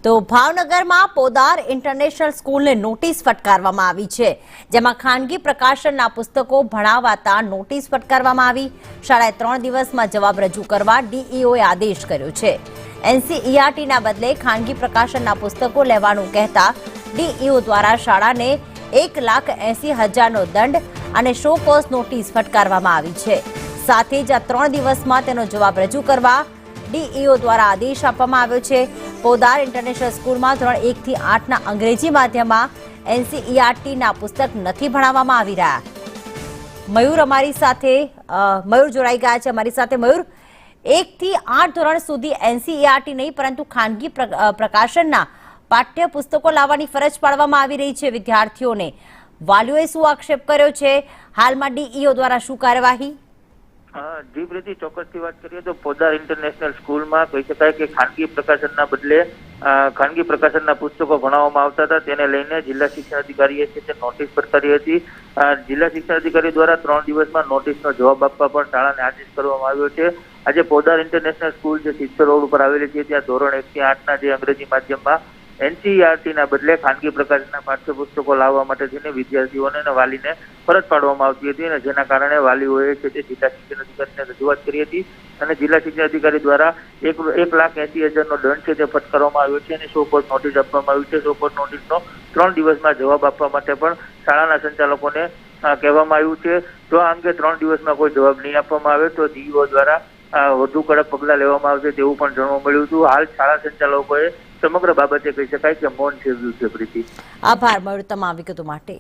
તો ભાવનગરમાં Podar international સ્કૂલને notice ફટકારવામાં આવી છે, જેમાં ખાનગી પ્રકાશનના પુસ્તકો ભણાવાતા નોટિસ ફટકારવામાં આવી। શાળાએ 3 દિવસમાં જવાબ રજૂ કરવા ડીઈઓએ આદેશ કર્યો છે। એનસીઈઆરટીના બદલે ખાનગી પ્રકાશનના પુસ્તકો લેવાનું કહેતા ડીઈઓ દ્વારા શાળાને 1,80,000નો દંડ અને શો કોઝ નોટિસ ફટકારવામાં આવી છે। સાથે જ આ 3 દિવસમાં તેનો જવાબ રજૂ કરવા ડીઈઓ દ્વારા આદેશ આપવામાં આવ્યો છે। પોદાર ઇન્ટરનેશનલ સ્કૂલમાં ધોરણ 1 થી 8ના અંગ્રેજી માધ્યમમાં એનસીઈઆરટીના પુસ્તક નથી ભણાવવામાં આવી રહ્યા। મયુર અમારી સાથે મયુર જોડાઈ ગયા છે અમારી સાથે। મયુર, 1 થી 8 ધોરણ સુધી એનસીઈઆરટી નહીં પરંતુ ખાનગી પ્રકાશનના પાઠ્ય પુસ્તકો લાવવાની ફરજ પાડવામાં આવી રહી છે વિદ્યાર્થીઓને। વાલીઓએ શું આક્ષેપ કર્યો છે? હાલમાં ડીઈઓ દ્વારા શું કાર્યવાહી? જી પ્રીતિ, ચોક્કસથી વાત કરીએ તો પોદાર ઇન્ટરનેશનલ સ્કૂલમાં કહી શકાય કે ખાનગી પ્રકાશનના બદલે ખાનગી પ્રકાશનના પુસ્તકો ભણાવવામાં આવતા હતા, તેને લઈને જિલ્લા શિક્ષણ અધિકારીએ છે તે નોટિસ ફટકારી હતી। જિલ્લા શિક્ષણ અધિકારી દ્વારા 3 દિવસમાં નોટિસનો જવાબ આપવા પણ શાળાને આદેશ કરવામાં આવ્યો છે। આજે પોદાર ઇન્ટરનેશનલ સ્કૂલ જે સિત્સર રોડ ઉપર આવેલી છે ત્યાં ધોરણ 1 થી 8ના જે અંગ્રેજી માધ્યમમાં એનસીઈઆરટીના બદલે ખાનગી પ્રકાશનના પાઠ્યપુસ્તકો લાવવા માટે થઈને વિદ્યાર્થીઓને અને વાલીને ફરજ પાડવામાં આવતી હતી, અને જેના કારણે વાલીઓએ છે તે જિલ્લા શિક્ષણ અધિકારીને રજૂઆત કરી હતી અને જિલ્લા શિક્ષણ અધિકારી દ્વારા 1,80,000નો દંડ છે તે ફટકારવામાં આવ્યો છે અને શો કોઝ નોટિસ આપવામાં આવી છે। શો કોઝ નોટિસનો 3 દિવસમાં જવાબ આપવા માટે પણ શાળાના સંચાલકોને કહેવામાં આવ્યું છે। જો આ અંગે 3 દિવસમાં કોઈ જવાબ નહીં આપવામાં આવે તો ડીઈઓ દ્વારા વધુ કડક પગલાં લેવામાં આવશે તેવું પણ જાણવા મળ્યું હતું। હાલ શાળા સંચાલકોએ સમગ્ર બાબતે કહી શકાય કે મૌન સેવ્યું છે। પ્રીતિ, આભાર મયુર તમામ વિગતો માટે।